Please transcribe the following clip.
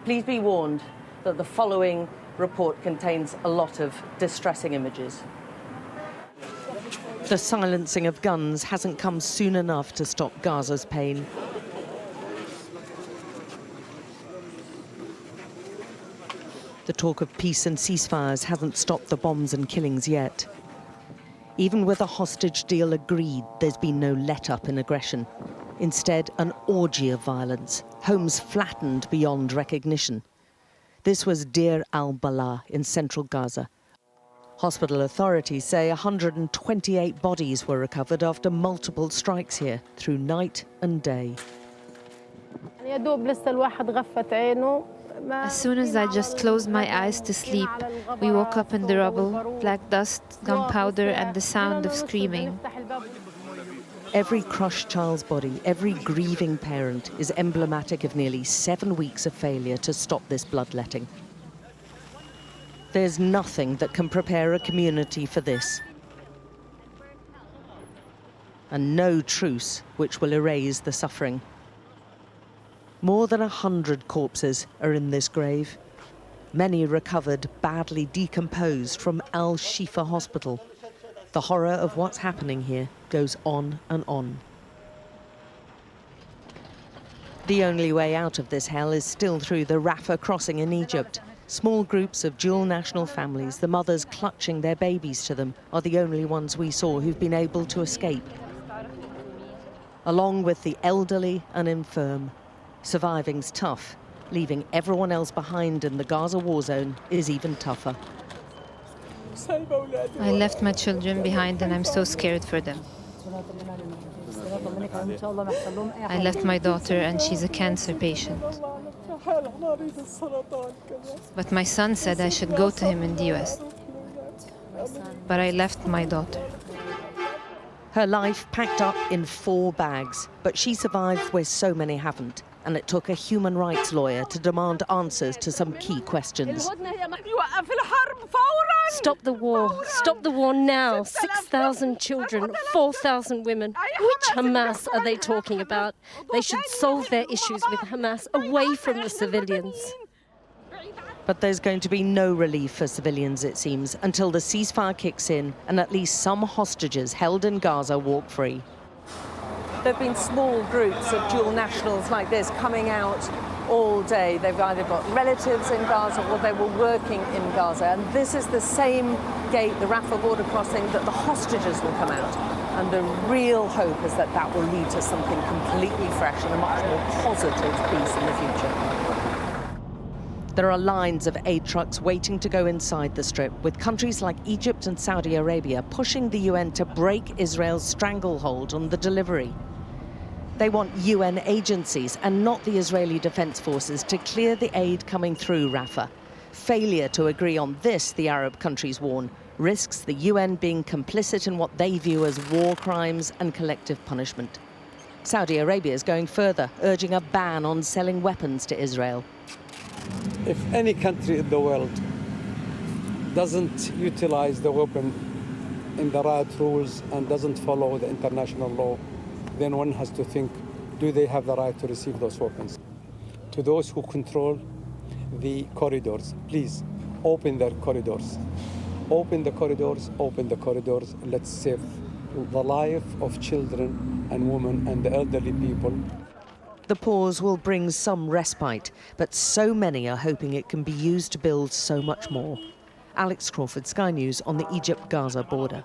Please be warned that the following report contains a lot of distressing images. The silencing of guns hasn't come soon enough to stop Gaza's pain. The talk of peace and ceasefires hasn't stopped the bombs and killings yet. Even with a hostage deal agreed, there's been no let-up in aggression. Instead, an orgy of violence, homes flattened beyond recognition. This was Deir al-Balah in central Gaza. Hospital authorities say 128 bodies were recovered after multiple strikes here through night and day. As soon as I just closed my eyes to sleep, we woke up in the rubble, black dust, gunpowder, and the sound of screaming. Every crushed child's body, every grieving parent is emblematic of nearly 7 weeks of failure to stop this bloodletting. There's nothing that can prepare a community for this. And no truce which will erase the suffering. More than 100 corpses are in this grave. Many recovered, badly decomposed from Al-Shifa Hospital. The horror of what's happening here goes on and on. The only way out of this hell is still through the Rafah crossing in Egypt. Small groups of dual national families, the mothers clutching their babies to them, are the only ones we saw who've been able to escape. Along with the elderly and infirm. Surviving's tough. Leaving everyone else behind in the Gaza war zone is even tougher. I left my children behind and I'm so scared for them. I left my daughter and she's a cancer patient. But my son said I should go to him in the US. But I left my daughter. Her life packed up in 4 bags, but she survived where so many haven't. And it took a human rights lawyer to demand answers to some key questions. Stop the war. Stop the war now. 6,000 children, 4,000 women. Which Hamas are they talking about? They should solve their issues with Hamas away from the civilians. But there's going to be no relief for civilians, it seems, until the ceasefire kicks in and at least some hostages held in Gaza walk free. There have been small groups of dual nationals like this coming out all day. They've either got relatives in Gaza or they were working in Gaza. And this is the same gate, the Rafah border crossing, that the hostages will come out. And the real hope is that that will lead to something completely fresh and a much more positive peace in the future. There are lines of aid trucks waiting to go inside the Strip, with countries like Egypt and Saudi Arabia pushing the UN to break Israel's stranglehold on the delivery. They want UN agencies and not the Israeli Defense Forces to clear the aid coming through Rafah. Failure to agree on this, the Arab countries warn, risks the UN being complicit in what they view as war crimes and collective punishment. Saudi Arabia is going further, urging a ban on selling weapons to Israel. If any country in the world doesn't utilize the weapon in the right rules and doesn't follow the international law, then one has to think, do they have the right to receive those weapons? To those who control the corridors, please open their corridors. Open the corridors, open the corridors. Let's save the life of children and women and the elderly people. The pause will bring some respite, but so many are hoping it can be used to build so much more. Alex Crawford, Sky News on the Egypt-Gaza border.